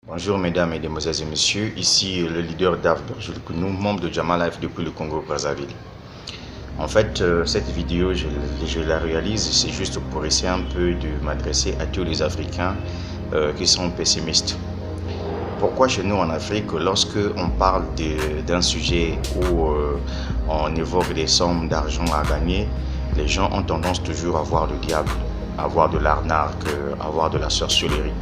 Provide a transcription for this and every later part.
Bonjour mesdames, mesdemoiselles et messieurs, ici le leader d'Af nous membre de Jama Life depuis le Congo-Brazzaville. En fait, cette vidéo, je la réalise, c'est juste pour essayer un peu de m'adresser à tous les Africains qui sont pessimistes. Pourquoi chez nous en Afrique, lorsque on parle d'un sujet où on évoque des sommes d'argent à gagner, les gens ont tendance toujours à voir le diable, à voir de l'arnaque, à voir de la sorcellerie.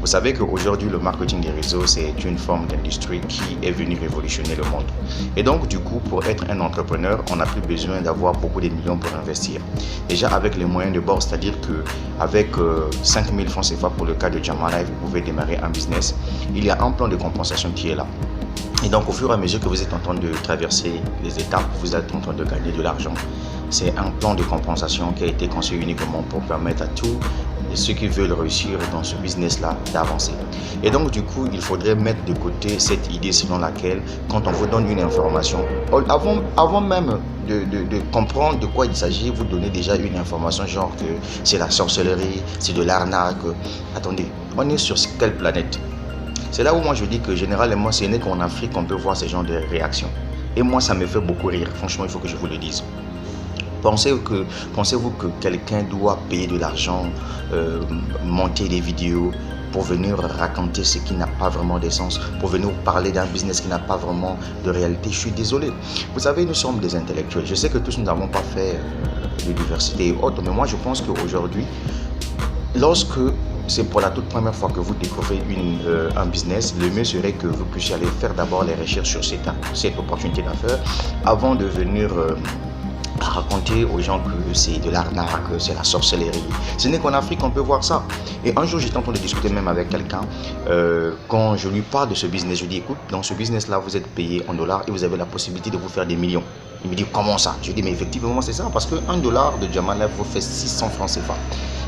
Vous savez qu'aujourd'hui, le marketing des réseaux, c'est une forme d'industrie qui est venue révolutionner le monde. Et donc, du coup, pour être un entrepreneur, on n'a plus besoin d'avoir beaucoup de millions pour investir. Déjà, avec les moyens de bord, c'est-à-dire qu'avec 5 000 francs CFA pour le cas de Jama Life, vous pouvez démarrer un business. Il y a un plan de compensation qui est là. Et donc, au fur et à mesure que vous êtes en train de traverser les étapes, vous êtes en train de gagner de l'argent. C'est un plan de compensation qui a été conçu uniquement pour permettre à tous ceux qui veulent réussir dans ce business-là d'avancer. Et donc, du coup, il faudrait mettre de côté cette idée selon laquelle, quand on vous donne une information, avant même de comprendre de quoi il s'agit, vous donnez déjà une information genre que c'est la sorcellerie, c'est de l'arnaque. Attendez, on est sur quelle planète? C'est là où moi je dis que généralement, ce n'est qu'en Afrique qu'on peut voir ce genre de réactions. Et moi, ça me fait beaucoup rire. Franchement, il faut que je vous le dise. Pensez-vous que quelqu'un doit payer de l'argent, monter des vidéos pour venir raconter ce qui n'a pas vraiment de sens, pour venir parler d'un business qui n'a pas vraiment de réalité? Je suis désolé. Vous savez, nous sommes des intellectuels. Je sais que tous nous n'avons pas fait l'université et autres, mais moi je pense qu'aujourd'hui, lorsque c'est pour la toute première fois que vous découvrez un business, le mieux serait que vous puissiez aller faire d'abord les recherches sur cette opportunité d'affaires avant de venir à raconter aux gens que c'est de l'arnaque, que c'est la sorcellerie. Ce n'est qu'en Afrique qu'on peut voir ça. Et un jour, j'étais en train de discuter même avec quelqu'un. Quand je lui parle de ce business, je lui dis, écoute, dans ce business-là, vous êtes payé en dollars et vous avez la possibilité de vous faire des millions. Il me dit, comment ça? Je lui dis, mais effectivement, c'est ça. Parce qu'un dollar de Jama Life vous fait 600 francs CFA.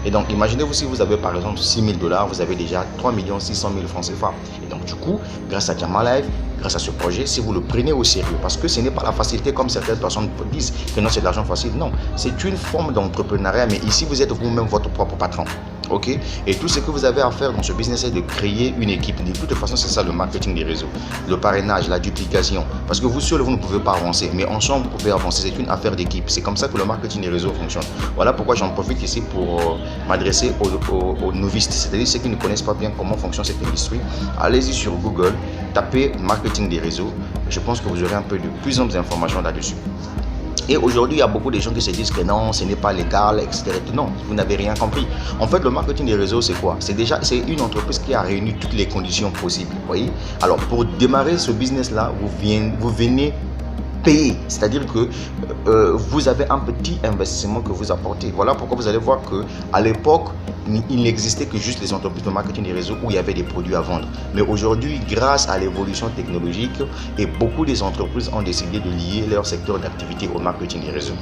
Et donc, imaginez-vous si vous avez par exemple 6 000 dollars, vous avez déjà 3 600 000 francs CFA. Et donc, du coup, grâce à Jama Life, grâce à ce projet, si vous le prenez au sérieux, parce que ce n'est pas la facilité comme certaines personnes disent que non, c'est de l'argent facile. Non, c'est une forme d'entrepreneuriat, mais ici, vous êtes vous-même votre propre patron. Ok? Et tout ce que vous avez à faire dans ce business, c'est de créer une équipe. De toute façon, c'est ça le marketing des réseaux. Le parrainage, la duplication. Parce que vous seul, vous ne pouvez pas avancer. Mais ensemble, vous pouvez avancer. C'est une affaire d'équipe. C'est comme ça que le marketing des réseaux fonctionne. Voilà pourquoi j'en profite ici pour m'adresser aux novices, c'est-à-dire ceux qui ne connaissent pas bien comment fonctionne cette industrie. Allez-y sur Google, tapez marketing des réseaux. Je pense que vous aurez un peu de plus amples informations là-dessus. Et aujourd'hui, il y a beaucoup de gens qui se disent que non, ce n'est pas légal, etc. Non, vous n'avez rien compris. En fait, le marketing des réseaux, c'est quoi? C'est une entreprise qui a réuni toutes les conditions possibles. Vous voyez? Alors, pour démarrer ce business-là, vous venez payer, c'est-à-dire que vous avez un petit investissement que vous apportez. Voilà pourquoi vous allez voir que à l'époque, il n'existait que juste les entreprises de marketing des réseaux où il y avait des produits à vendre. Mais aujourd'hui, grâce à l'évolution technologique, et beaucoup des entreprises ont décidé de lier leur secteur d'activité au marketing des réseaux.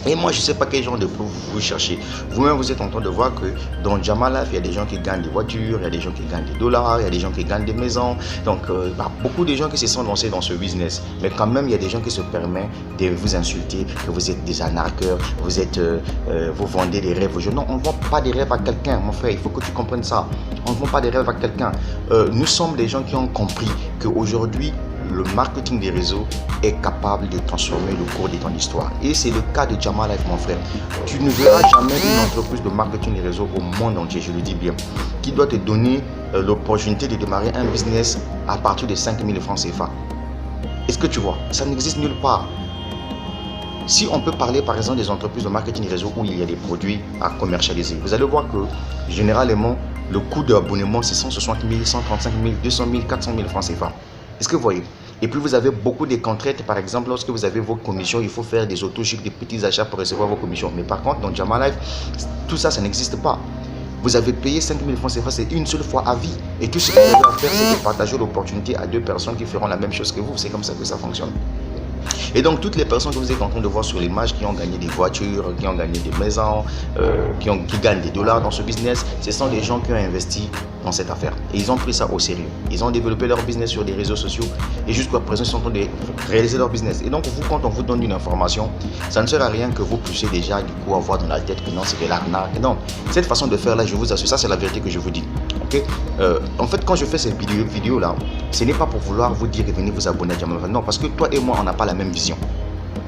Et moi, je ne sais pas quel genre de preuve vous cherchez. Vous-même, vous êtes en train de voir que dans Jama Life, il y a des gens qui gagnent des voitures, il y a des gens qui gagnent des dollars, il y a des gens qui gagnent des maisons. Donc, il y a beaucoup de gens qui se sont lancés dans ce business. Mais quand même, il y a des gens qui se permettent de vous insulter, que vous êtes des arnaqueurs, vous vendez des rêves aux gens. Non, on ne vend pas des rêves à quelqu'un, mon frère. Il faut que tu comprennes ça. On ne vend pas des rêves à quelqu'un. Nous sommes des gens qui ont compris qu'aujourd'hui, le marketing des réseaux est capable de transformer le cours de ton histoire. Et c'est le cas de Jama Life, mon frère. Tu ne verras jamais une entreprise de marketing des réseaux au monde entier, je le dis bien, qui doit te donner l'opportunité de démarrer un business à partir de 5 000 francs CFA. Est-ce que tu vois? Ça n'existe nulle part. Si on peut parler par exemple des entreprises de marketing des réseaux où il y a des produits à commercialiser, vous allez voir que généralement, le coût d'abonnement c'est 160 000, 135 000, 200 000, 400 000 francs CFA. Est-ce que vous voyez? Et puis vous avez beaucoup de contraintes. Par exemple, lorsque vous avez vos commissions, il faut faire des auto-chiffres, des petits achats pour recevoir vos commissions. Mais par contre, dans Jama Life, tout ça, ça n'existe pas. Vous avez payé 5 000 francs CFA, c'est une seule fois à vie. Et tout ce que vous avez à faire, c'est de partager l'opportunité à deux personnes qui feront la même chose que vous. C'est comme ça que ça fonctionne. Et donc toutes les personnes que vous êtes en train de voir sur l'image qui ont gagné des voitures, qui ont gagné des maisons, qui gagnent des dollars dans ce business, ce sont des gens qui ont investi dans cette affaire. Et ils ont pris ça au sérieux. Ils ont développé leur business sur des réseaux sociaux et jusqu'à présent ils sont en train de réaliser leur business. Et donc vous, quand on vous donne une information, ça ne sert à rien que vous puissiez déjà du coup avoir dans la tête que non, c'est de l'arnaque. Non, cette façon de faire là, je vous assure, ça c'est la vérité que je vous dis. Ok. En fait, quand je fais cette vidéo là, ce n'est pas pour vouloir vous dire venez vous abonner à Jamal Life. Non, parce que toi et moi, on n'a pas la même vision.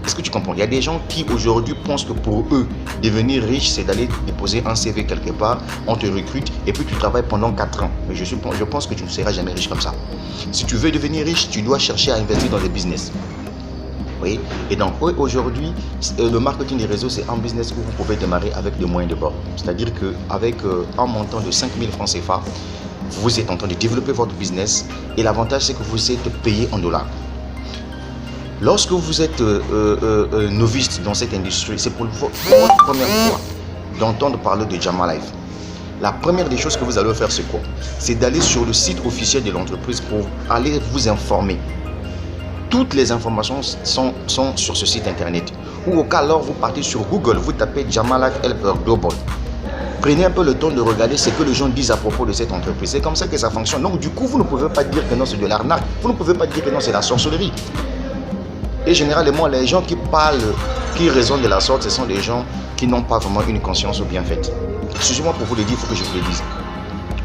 Est-ce que tu comprends? Il y a des gens qui aujourd'hui pensent que pour eux, devenir riche, c'est d'aller déposer un CV quelque part, on te recrute et puis tu travailles pendant 4 ans. Mais je pense que tu ne seras jamais riche comme ça. Si tu veux devenir riche, tu dois chercher à investir dans des business. Oui. Et donc aujourd'hui, le marketing des réseaux, c'est un business où vous pouvez démarrer avec des moyens de bord. C'est-à-dire qu'avec un montant de 5 000 francs CFA, vous êtes en train de développer votre business et l'avantage, c'est que vous êtes payé en dollars. Lorsque vous êtes novice dans cette industrie, c'est pour votre première fois d'entendre parler de Jamal Life. La première des choses que vous allez faire, c'est quoi? C'est d'aller sur le site officiel de l'entreprise pour aller vous informer. Toutes les informations sont sur ce site internet. Ou au cas alors, vous partez sur Google, vous tapez Jamal Life Helper Global. Prenez un peu le temps de regarder ce que les gens disent à propos de cette entreprise. C'est comme ça que ça fonctionne. Donc du coup, vous ne pouvez pas dire que non, c'est de l'arnaque. Vous ne pouvez pas dire que non, c'est la sorcellerie. Et généralement, les gens qui parlent, qui raisonnent de la sorte, ce sont des gens qui n'ont pas vraiment une conscience bien faite. Excusez-moi pour vous le dire, il faut que je vous le dise.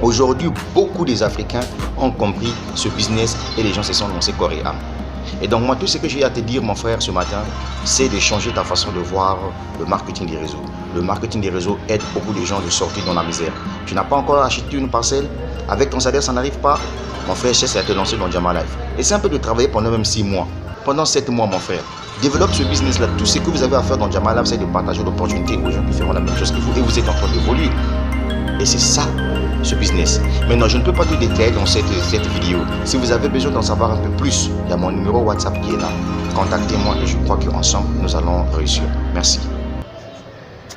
Aujourd'hui, beaucoup des Africains ont compris ce business et les gens se sont lancés corps et âme. Et donc moi, tout ce que j'ai à te dire, mon frère, ce matin, c'est de changer ta façon de voir le marketing des réseaux. Le marketing des réseaux aide beaucoup de gens de sortir dans la misère. Tu n'as pas encore acheté une parcelle, avec ton salaire, ça n'arrive pas. Mon frère, c'est à te lancer dans Jamal Life. Et c'est un peu de travailler pendant même 6 mois. Pendant 7 mois, mon frère, développe ce business-là. Tout ce que vous avez à faire dans Jamal Life, c'est de partager l'opportunité aux gens qui feront la même chose que vous. Et vous êtes en train d'évoluer. Et c'est ça, ce business. Maintenant, je ne peux pas tout détailler dans cette vidéo. Si vous avez besoin d'en savoir un peu plus, il y a mon numéro WhatsApp qui est là. Contactez-moi et je crois qu'ensemble, nous allons réussir. Merci.